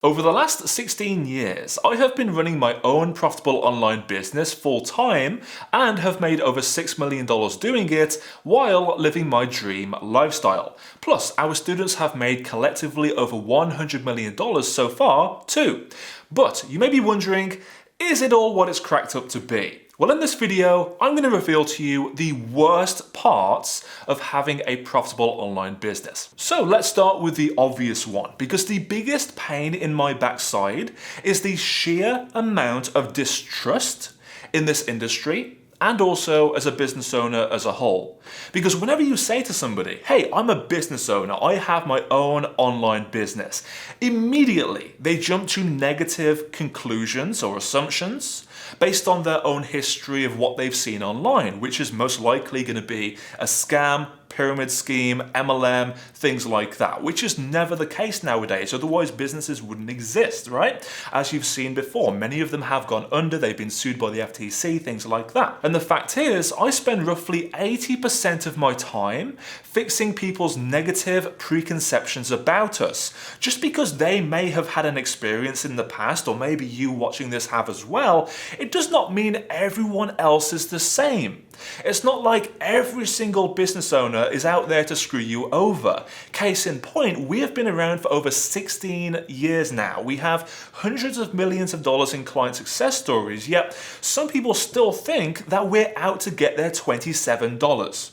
Over the last 16 years, I have been running my own profitable online business full time and have made over $6 million doing it while living my dream lifestyle. Plus, our students have made collectively over $100 million so far too. But you may be wondering, is it all what it's cracked up to be? Well, in this video, I'm going to reveal to you the worst parts of having a profitable online business. So let's start with the obvious one, because the biggest pain in my backside is the sheer amount of distrust in this industry and also as a business owner as a whole. Because whenever you say to somebody, hey, I'm a business owner, I have my own online business, immediately they jump to negative conclusions or assumptions based on their own history of what they've seen online, which is most likely going to be a scam, pyramid scheme, MLM, things like that, which is never the case nowadays. Otherwise, businesses wouldn't exist, right? As you've seen before, many of them have gone under, they've been sued by the FTC, things like that. And the fact is, I spend roughly 80% of my time fixing people's negative preconceptions about us. Just because they may have had an experience in the past, or maybe you watching this have as well, it does not mean everyone else is the same. It's not like every single business owner is out there to screw you over. Case in point, we have been around for over 16 years now. We have hundreds of millions of dollars in client success stories, yet some people still think that we're out to get their $27.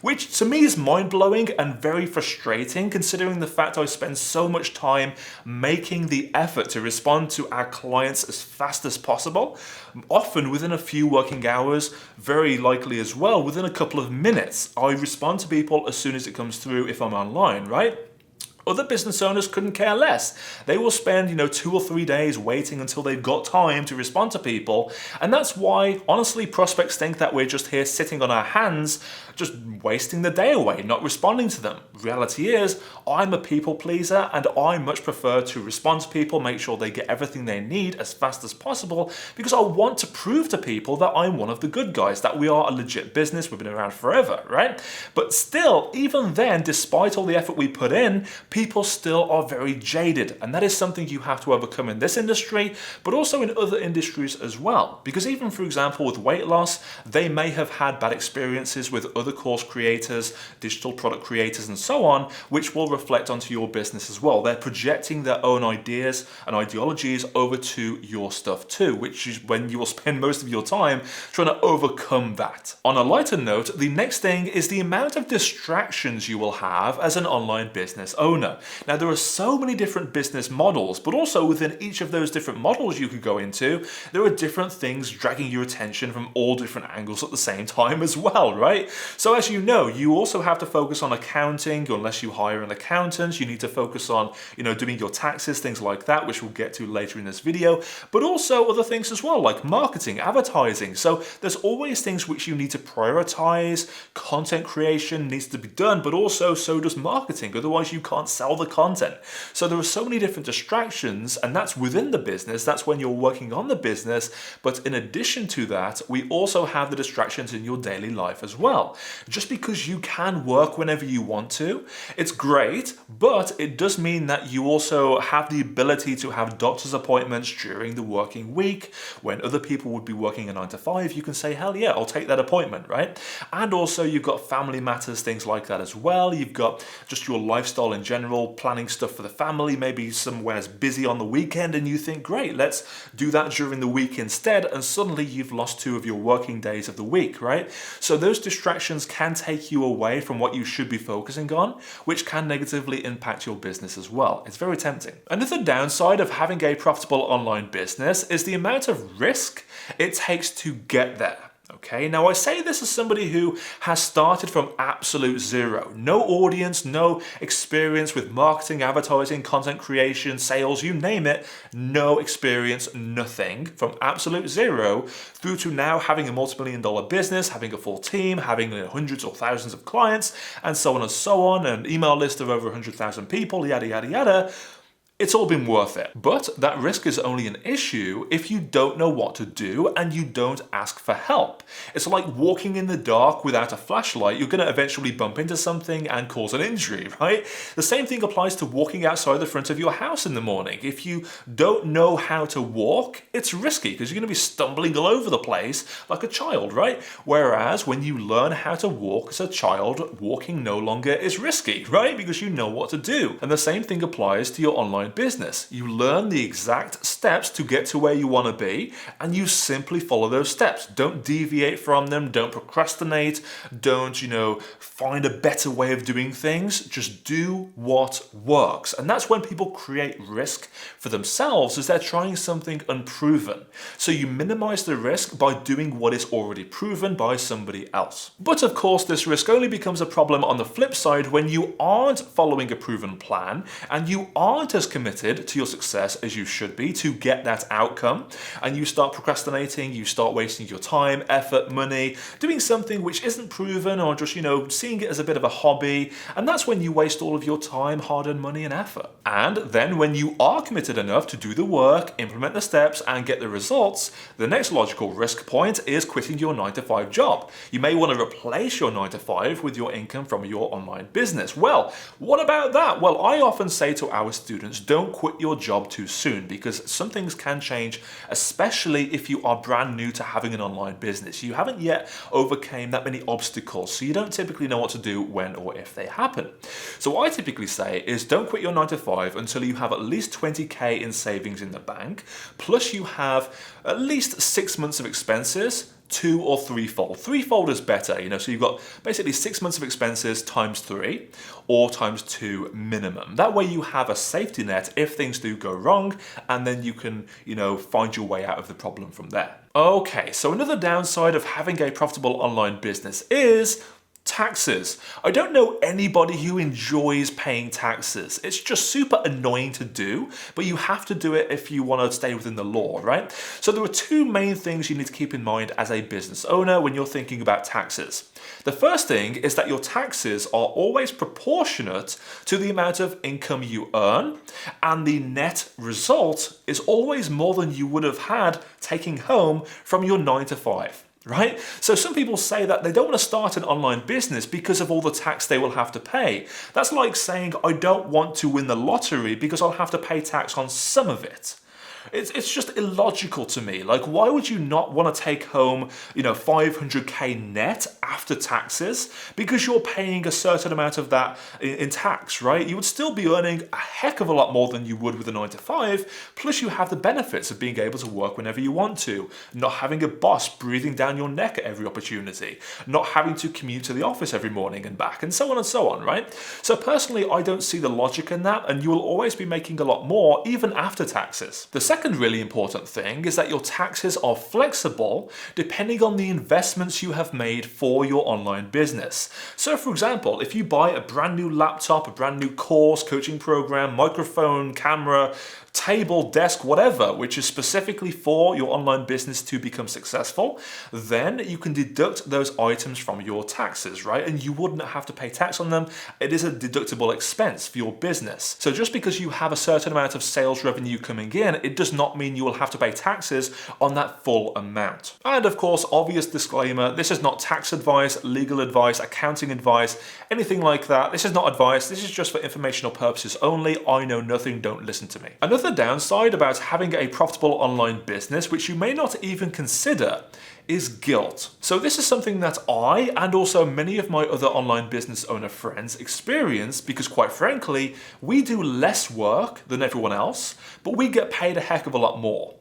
Which to me is mind-blowing and very frustrating, considering the fact I spend so much time making the effort to respond to our clients as fast as possible, often within a few working hours, very likely as well within a couple of minutes. I respond to people as soon as it comes through if I'm online, right? Other business owners couldn't care less. They will spend, 2 or 3 days waiting until they've got time to respond to people. And that's why, honestly, prospects think that we're just here sitting on our hands, just wasting the day away, not responding to them. Reality is, I'm a people pleaser and I much prefer to respond to people, make sure they get everything they need as fast as possible, because I want to prove to people that I'm one of the good guys, that we are a legit business, we've been around forever, right? But still, even then, despite all the effort we put in, people still are very jaded, and that is something you have to overcome in this industry, but also in other industries as well. Because even, for example, with weight loss, they may have had bad experiences with other course creators, digital product creators, and so on, which will reflect onto your business as well. They're projecting their own ideas and ideologies over to your stuff too, which is when you will spend most of your time trying to overcome that. On a lighter note, the next thing is the amount of distractions you will have as an online business owner. Now, there are so many different business models, but also within each of those different models you could go into, there are different things dragging your attention from all different angles at the same time as well, right? So as you know, you also have to focus on accounting, unless you hire an accountant. You need to focus on, doing your taxes, things like that, which we'll get to later in this video, but also other things as well, like marketing, advertising. So there's always things which you need to prioritize. Content creation needs to be done, but also so does marketing. Otherwise, you can't sell the content. So there are so many different distractions, and that's within the business. That's when you're working on the business. But in addition to that, we also have the distractions in your daily life as well. Just because you can work whenever you want to, it's great, but it does mean that you also have the ability to have doctor's appointments during the working week. When other people would be working a 9 to 5, you can say, hell yeah, I'll take that appointment, right? And also you've got family matters, things like that as well. You've got just your lifestyle in general, planning stuff for the family, maybe somewhere's busy on the weekend and you think, great, let's do that during the week instead, and suddenly you've lost 2 of your working days of the week, right? So those distractions can take you away from what you should be focusing on, which can negatively impact your business as well. It's very tempting. Another downside of having a profitable online business is the amount of risk it takes to get there. Okay, now I say this as somebody who has started from absolute zero. No audience, no experience with marketing, advertising, content creation, sales, you name it. No experience, nothing. From absolute zero through to now having a multi-million-dollar business, having a full team, having hundreds or thousands of clients, and so on and so on, an email list of over 100,000 people, yada, yada, yada. it's all been worth it. But that risk is only an issue if you don't know what to do and you don't ask for help. It's like walking in the dark without a flashlight. You're going to eventually bump into something and cause an injury, right? The same thing applies to walking outside the front of your house in the morning. If you don't know how to walk, it's risky because you're going to be stumbling all over the place like a child, right? Whereas when you learn how to walk as a child, walking no longer is risky, right? Because you know what to do. And the same thing applies to your online business. You learn the exact steps to get to where you want to be, and you simply follow those steps. Don't deviate from them. Don't procrastinate. Don't, find a better way of doing things. Just do what works. And that's when people create risk for themselves, as they're trying something unproven. So you minimize the risk by doing what is already proven by somebody else. But of course, this risk only becomes a problem on the flip side when you aren't following a proven plan and you aren't as committed to your success as you should be to get that outcome, and you start procrastinating, you start wasting your time, effort, money, doing something which isn't proven, or just, seeing it as a bit of a hobby, and that's when you waste all of your time, hard-earned money and effort. And then when you are committed enough to do the work, implement the steps, and get the results, the next logical risk point is quitting your 9-to-5 job. You may want to replace your 9-to-5 with your income from your online business. Well, what about that? Well, I often say to our students, don't quit your job too soon, because some things can change, especially if you are brand new to having an online business. You haven't yet overcame that many obstacles, so you don't typically know what to do when or if they happen. So what I typically say is don't quit your 9-to-5 until you have at least 20k in savings in the bank, plus you have at least 6 months of expenses, 2 or 3-fold. 3-fold is better, so you've got basically 6 months of expenses times 3 or times 2 minimum. That way you have a safety net if things do go wrong, and then you can, find your way out of the problem from there. Okay, so another downside of having a profitable online business is taxes. I don't know anybody who enjoys paying taxes. It's just super annoying to do, but you have to do it if you want to stay within the law, right? So there are two main things you need to keep in mind as a business owner when you're thinking about taxes. The first thing is that your taxes are always proportionate to the amount of income you earn, and the net result is always more than you would have had taking home from your 9-to-5. Right? So some people say that they don't want to start an online business because of all the tax they will have to pay. That's like saying, I don't want to win the lottery because I'll have to pay tax on some of it. It's just illogical to me. Like, why would you not want to take home, 500k net after taxes? Because you're paying a certain amount of that in tax, right? You would still be earning a heck of a lot more than you would with a 9-to-5. Plus you have the benefits of being able to work whenever you want to, not having a boss breathing down your neck at every opportunity, not having to commute to the office every morning and back, and so on, right? So personally, I don't see the logic in that, and you will always be making a lot more even after taxes. The second really important thing is that your taxes are flexible depending on the investments you have made for your online business. So for example, if you buy a brand new laptop, a brand new course, coaching program, microphone, camera, table, desk, whatever, which is specifically for your online business to become successful, then you can deduct those items from your taxes, right? And you wouldn't have to pay tax on them. It is a deductible expense for your business. So just because you have a certain amount of sales revenue coming in, it does not mean you will have to pay taxes on that full amount. And of course, obvious disclaimer, this is not tax advice, legal advice, accounting advice, anything like that. This is not advice. This is just for informational purposes only. I know nothing. Don't listen to me. Another downside about having a profitable online business, which you may not even consider, is guilt. So this is something that I and also many of my other online business owner friends experience because, quite frankly, we do less work than everyone else, but we get paid a heck of a lot more.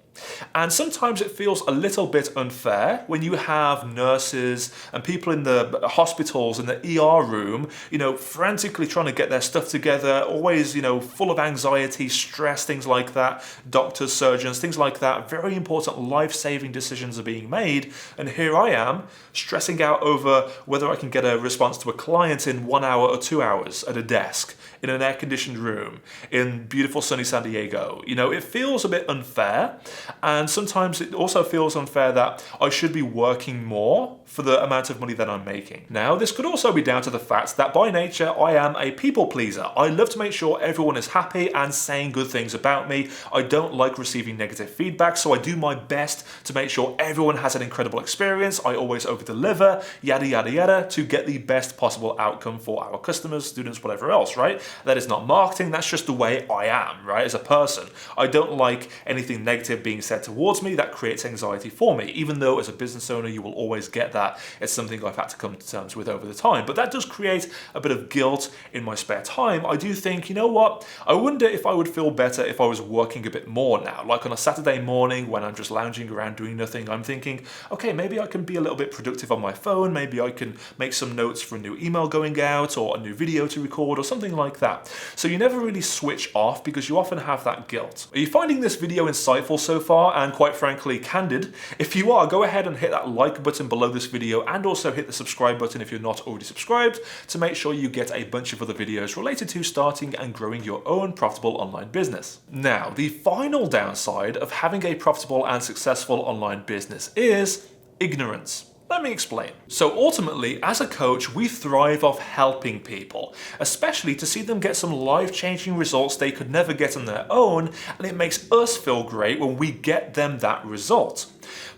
And sometimes it feels a little bit unfair when you have nurses and people in the hospitals in the ER room, frantically trying to get their stuff together, always, full of anxiety, stress, things like that. Doctors, surgeons, things like that. Very important life-saving decisions are being made. And here I am stressing out over whether I can get a response to a client in 1 hour or 2 hours at a desk, in an air-conditioned room, in beautiful sunny San Diego. It feels a bit unfair. And sometimes it also feels unfair that I should be working more for the amount of money that I'm making. Now, this could also be down to the fact that by nature, I am a people pleaser. I love to make sure everyone is happy and saying good things about me. I don't like receiving negative feedback, so I do my best to make sure everyone has an incredible experience. I always over-deliver, yada, yada, yada, to get the best possible outcome for our customers, students, whatever else, right? That is not marketing, that's just the way I am, right, as a person. I don't like anything negative being said towards me. That creates anxiety for me, even though as a business owner, you will always get that. It's something I've had to come to terms with over the time, but that does create a bit of guilt in my spare time. I do think, you know what, I wonder if I would feel better if I was working a bit more now. Like on a Saturday morning when I'm just lounging around doing nothing, I'm thinking, okay, maybe I can be a little bit productive on my phone. Maybe I can make some notes for a new email going out or a new video to record or something like that. So you never really switch off because you often have that guilt. Are you finding this video insightful so far and quite frankly candid? If you are, go ahead and hit that like button below this video and also hit the subscribe button if you're not already subscribed to make sure you get a bunch of other videos related to starting and growing your own profitable online business. Now, the final downside of having a profitable and successful online business is ignorance. Let me explain. So ultimately, as a coach, we thrive off helping people, especially to see them get some life-changing results they could never get on their own, and it makes us feel great when we get them that result.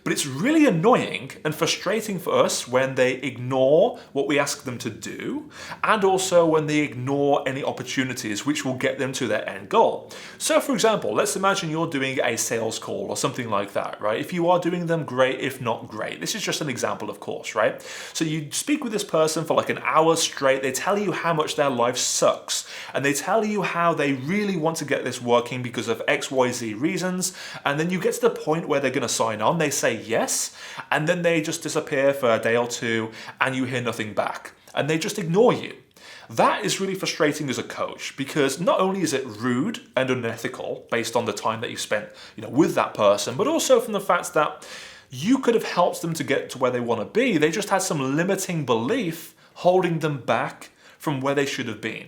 But it's really annoying and frustrating for us when they ignore what we ask them to do, and also when they ignore any opportunities which will get them to their end goal. So for example, let's imagine you're doing a sales call or something like that, right? If you are doing them, great. If not, great. This is just an example, of course, right? So you speak with this person for like an hour straight. They tell you how much their life sucks, and they tell you how they really want to get this working because of XYZ reasons, and then you get to the point where they're going to sign on. They say yes, and then they just disappear for a day or two and you hear nothing back and they just ignore you. That is really frustrating as a coach because not only is it rude and unethical based on the time that you spent, with that person, but also from the fact that you could have helped them to get to where they want to be. They just had some limiting belief holding them back from where they should have been.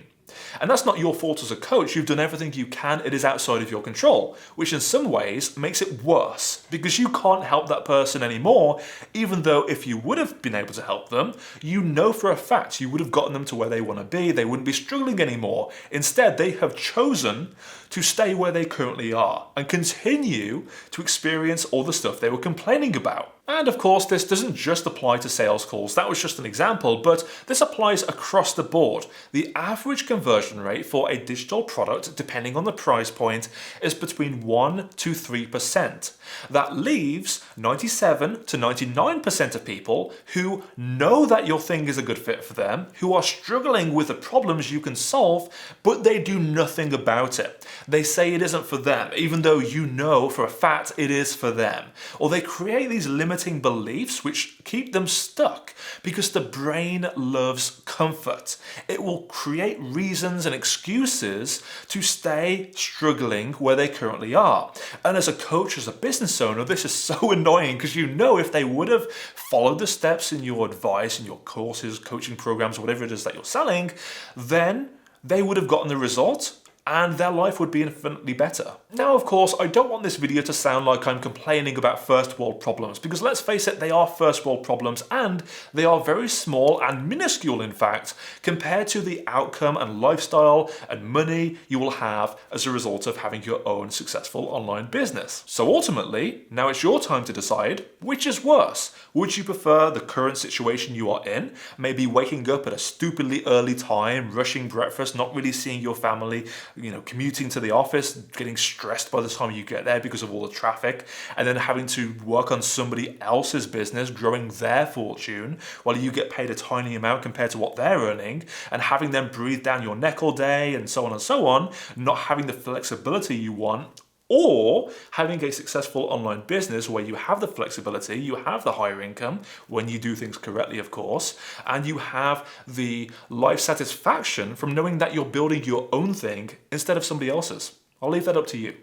And that's not your fault as a coach. You've done everything you can. It is outside of your control, which in some ways makes it worse because you can't help that person anymore, even though if you would have been able to help them, you know for a fact you would have gotten them to where they want to be. They wouldn't be struggling anymore. Instead, they have chosen to stay where they currently are and continue to experience all the stuff they were complaining about. And of course, this doesn't just apply to sales calls. That was just an example, but this applies across the board. The average conversion rate for a digital product, depending on the price point, is between 1 to 3%. That leaves 97 to 99% of people who know that your thing is a good fit for them, who are struggling with the problems you can solve, but they do nothing about it. They say it isn't for them, even though you know for a fact it is for them. Or they create these limiting beliefs which keep them stuck because the brain loves comfort. It will create reasons and excuses to stay struggling where they currently are. And as a coach, as a business owner, this is so annoying because you know if they would have followed the steps in your advice, in your courses, coaching programs, whatever it is that you're selling, then they would have gotten the result and their life would be infinitely better. Now, of course, I don't want this video to sound like I'm complaining about first world problems, because let's face it, they are first world problems and they are very small and minuscule, in fact, compared to the outcome and lifestyle and money you will have as a result of having your own successful online business. So ultimately, now it's your time to decide which is worse. Would you prefer the current situation you are in, maybe waking up at a stupidly early time, rushing breakfast, not really seeing your family, commuting to the office, getting stressed by the time you get there because of all the traffic, and then having to work on somebody else's business, growing their fortune, while you get paid a tiny amount compared to what they're earning, and having them breathe down your neck all day, and so on, not having the flexibility you want, or having a successful online business where you have the flexibility, you have the higher income when you do things correctly, of course, and you have the life satisfaction from knowing that you're building your own thing instead of somebody else's. I'll leave that up to you.